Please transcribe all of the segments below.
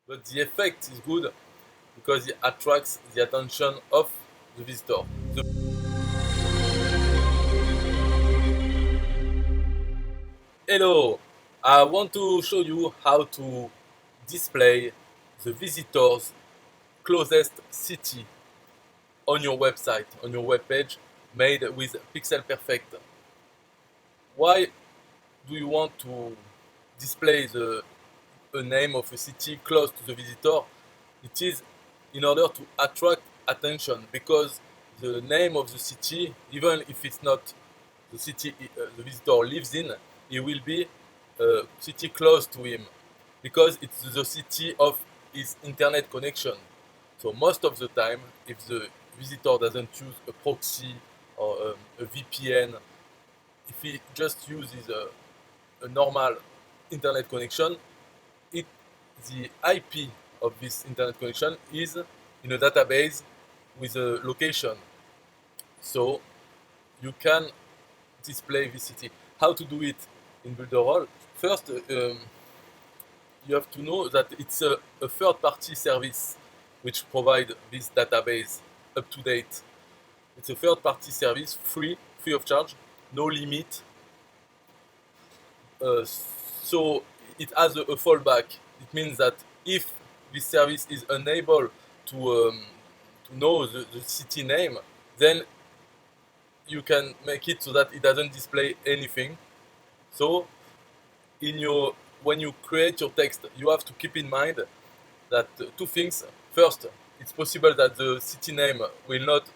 but the effect is good because it attracts the attention of the visitor. Hello, I want to show you how to display the visitor's closest city on your website, on your web page made with Pixel Perfect. Why do you want to display the name of a city close to the visitor? It is in order to attract attention because the name of the city, even if it's not the city the visitor lives in, it will be a city close to him because it's the city of his internet connection. So most of the time, if the visitor doesn't use a proxy or a VPN, if he just uses a normal internet connection, it the IP of this internet connection is in a database with a location. So you can display this city. How to do it in Builderall? First, you have to know that it's a third-party service which provide this database up to date. It's a third-party service, free of charge, no limit. So it has a fallback. It means that if this service is unable to know the city name, then you can make it so that it doesn't display anything. So in your when you create your text, you have to keep in mind that two things. First, it's possible that the city name will not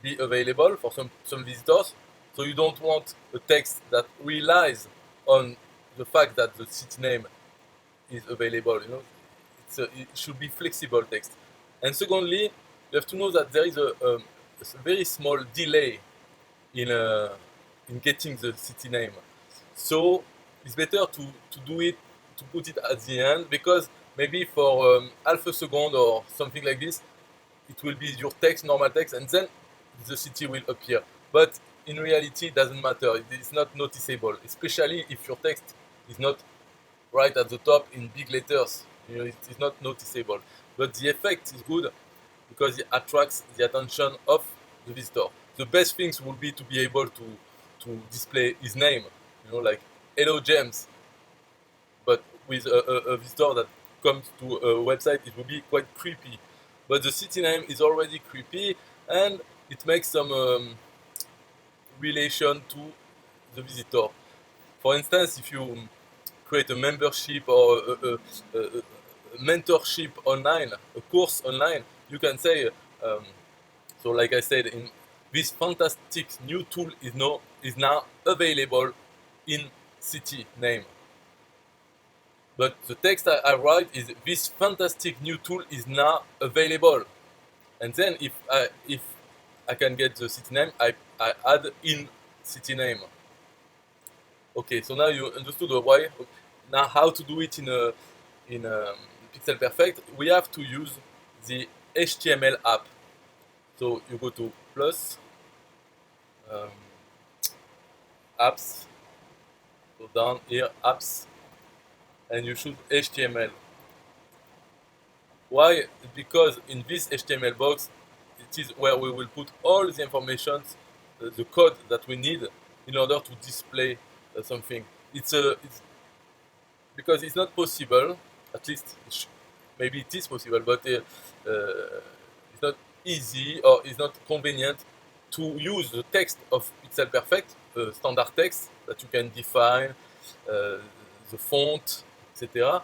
be available for some visitors. So you don't want a text that relies on the fact that the city name is available. It should be flexible text. And secondly, you have to know that there is a very small delay in uh, in getting the city name. So it's better to do it to put it at the end because maybe for half a second or something like this, it will be your text, normal text, and then the city will appear. But in reality, it doesn't matter. It is not noticeable, especially if your text is not right at the top in big letters. It is not noticeable. But the effect is good because it attracts the attention of the visitor. The best things will be to be able to display his name, like "Hello James," but with a visitor that comes to a website, it will be quite creepy. But the city name is already creepy, and it makes some relation to the visitor. For instance, if you create a membership or a mentorship online, a course online, you can say, so like I said, this fantastic new tool is now available in city name. But the text I write is this fantastic new tool is now available. And then if I can get the city name, I add in city name. Okay, so now you understood why. Now how to do it in Pixel Perfect? We have to use the HTML app. So you go to plus um, apps, so down here apps, and you choose HTML. Why? Because in this HTML box, it is where we will put all the information, the code that we need in order to display something. It's because it's not possible. At least maybe it is possible, but it's not easy or it's not convenient to use the text of Pixel Perfect, standard text that you can define, uh, the font, etc.,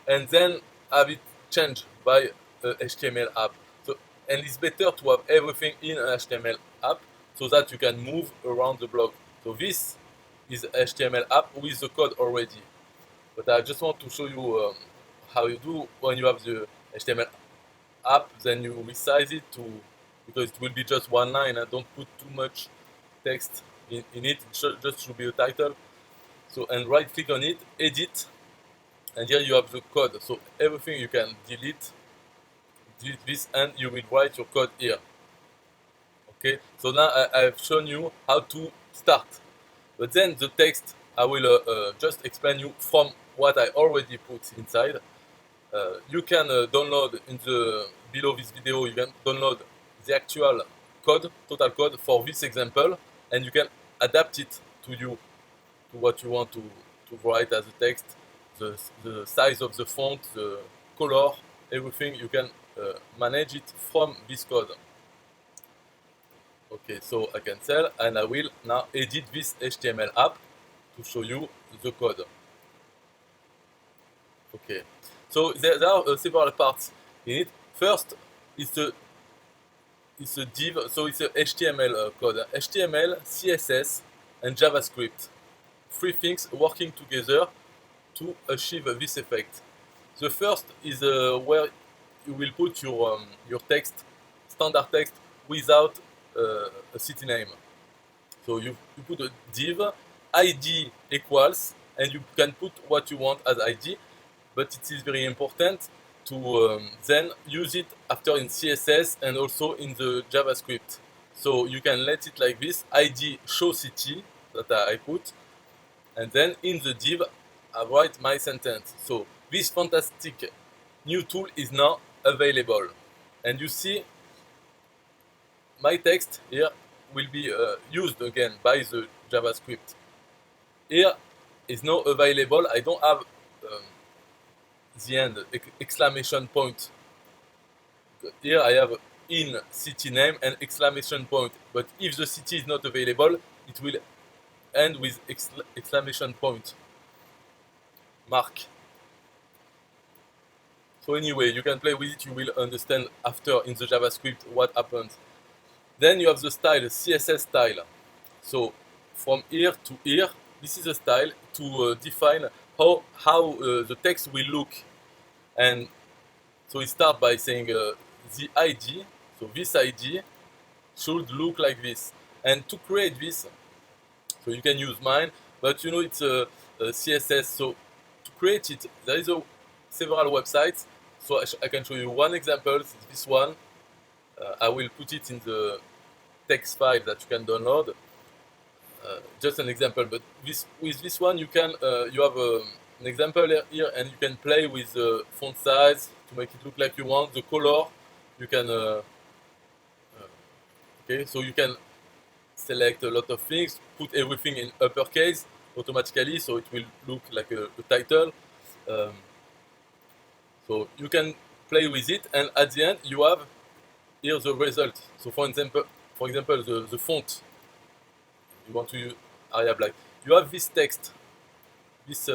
and then have it changed by a HTML app. So, and it's better to have everything in an HTML app so that you can move around the blog. So this is HTML app with the code already. But I just want to show you how you do when you have the HTML app, then you resize it to because it will be just one line and don't put too much text in it. Just should be a title. So and right click on it, edit, and here you have the code. So everything you can delete this and you will write your code here. Okay, so now I've shown you how to start, but then the text I will just explain you from what I already put inside. You can download in the below this video. You can download the actual code, total code for this example, and you can adapt it to you, to what you want to write as a text, the size of the font, the color, everything. You can manage it from this code. Okay, so I can tell, and I will now edit this HTML app to show you the code. Okay, so there are several parts in it. First, it's a div, so it's a HTML code. HTML, CSS, and JavaScript. Three things working together to achieve this effect. The first is where you will put your text, standard text, without a city name. So you put a div, ID equals, and you can put what you want as ID, but it is very important to then use it after in CSS and also in the JavaScript. So you can let it like this, ID show city, that I put, and then in the div I write my sentence. So this fantastic new tool is now available, and you see my text here will be used again by the JavaScript. Here is now available. I don't have the end exclamation point. Here I have in city name and exclamation point, but if the city is not available, it will end with exclamation point mark. So anyway, you can play with it. You will understand after in the JavaScript what happens. Then you have the style, CSS style. So from here to here, this is a style to define how the text will look. And so it starts by saying the ID, so this ID should look like this. And to create this, so you can use mine, but you know it's a CSS. So to create it, there is several websites. So I can show you one example. It's this one. I will put it in the text file that you can download. Just an example, but with this one you can you have an example here, and you can play with the font size to make it look like you want. The color, you can okay, so you can select a lot of things, put everything in uppercase automatically, so it will look like a title. So you can play with it, and at the end you have here the result. So for example, the font you want to use Aria Black. You have this text, this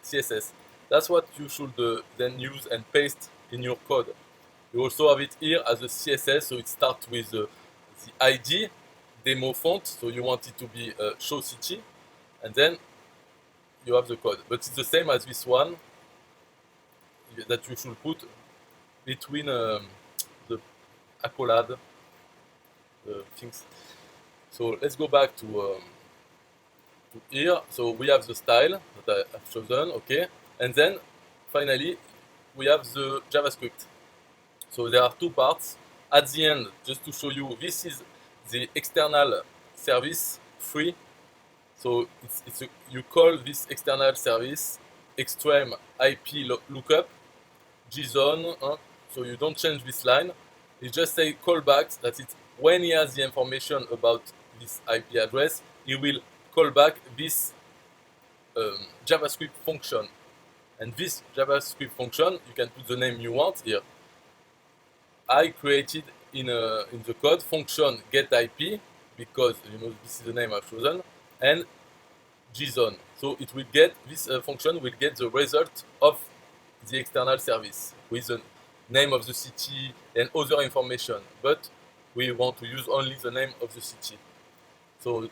CSS. That's what you should then use and paste in your code. You also have it here as a CSS, so it starts with the ID, demo font, so you want it to be show city, and then you have the code. But it's the same as this one that you should put between the accolade things. So let's go back to here. So we have the style that I have chosen, okay, and then finally we have the JavaScript. So there are two parts. At the end, just to show you, this is the external service free. So you call this external service extreme IP lookup JSON. So you don't change this line. You just say callbacks. That it when he has the information about this IP address, he will call back this JavaScript function. And this JavaScript function, you can put the name you want here. I created in the code function get IP, because you know this is the name I've chosen, and JSON. So it will get this function will get the result of the external service with the name of the city and other information, but we want to use only the name of the city. So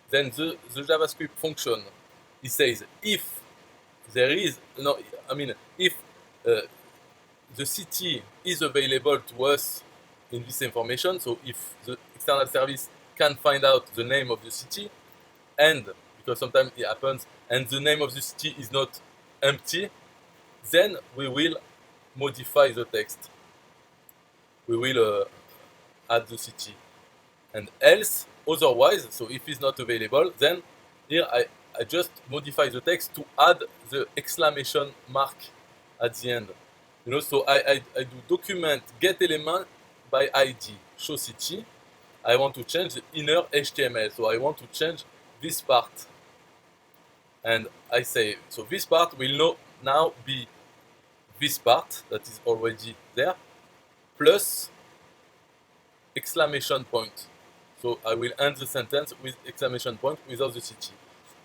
then the JavaScript function, it says if there is no, I mean if the city is available to us in this information, so if the external service can find out the name of the city, and because sometimes it happens, and the name of the city is not empty, then we will modify the text. We will add the city. And else, otherwise, so if it's not available, then here I just modify the text to add the exclamation mark at the end. You know, so I do document get element by ID, show city. I want to change the inner HTML, so I want to change this part. And I say, so this part will now be this part that is already there, plus exclamation point. So I will end the sentence with exclamation point without the city.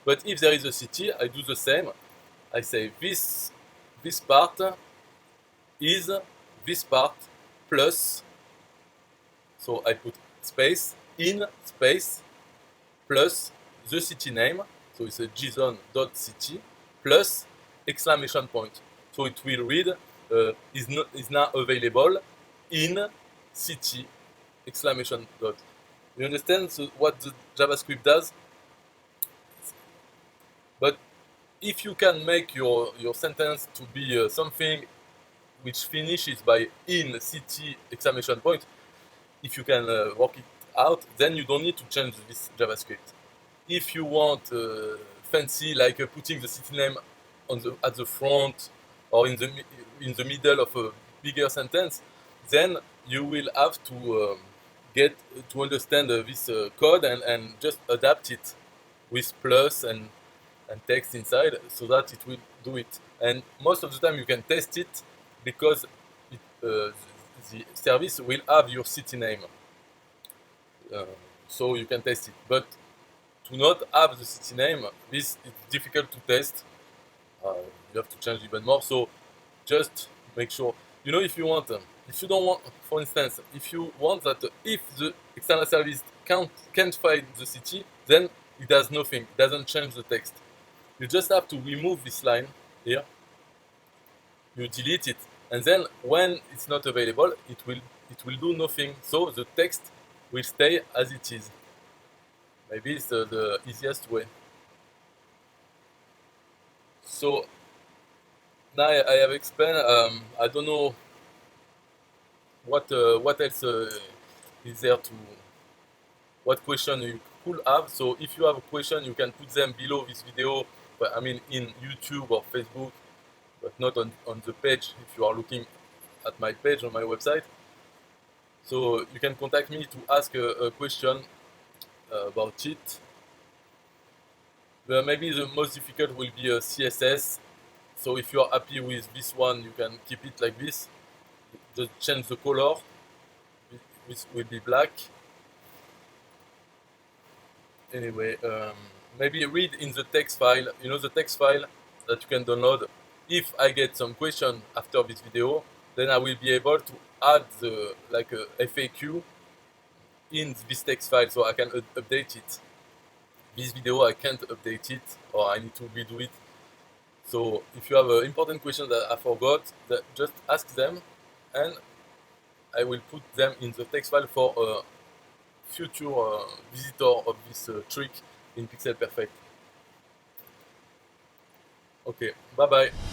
But if there is a city, I do the same. I say this part is this part plus, so I put space, in space, plus the city name, so it's a json.city, plus exclamation point. So it will read is now available in city, exclamation dot. You understand what the JavaScript does? But if you can make your sentence to be something which finishes by in city exclamation point, if you can work it out, then you don't need to change this JavaScript. If you want fancy, like putting the city name at the front or in the middle of a bigger sentence, then you will have to get to understand this code and just adapt it with plus and text inside so that it will do it. And most of the time you can test it because the service will have your city name. So you can test it. But to not have the city name, this is difficult to test. You have to change even more. So just make sure, you know, if you want, if you don't want, for instance, if you want that if the external service can't find the city, then it does nothing, it doesn't change the text. You just have to remove this line here, you delete it, and then when it's not available, it will do nothing. So the text will stay as it is. Maybe it's the easiest way. So now I have explained. I don't know what else is there to. What question you could have. So if you have a question, you can put them below this video. But I mean in YouTube or Facebook, but not on the page if you are looking at my page on my website. So you can contact me to ask a question about it. Maybe the most difficult will be CSS. So if you are happy with this one, you can keep it like this. Just change the color, which will be black. Anyway, maybe read in the text file, you know, the text file that you can download. If I get some question after this video, then I will be able to add the like a FAQ in this text file so I can update it. This video I can't update it, or I need to redo it. So if you have an important question that I forgot, just ask them and I will put them in the text file for a future visitor of this trick in Pixel Perfect. Okay, bye bye.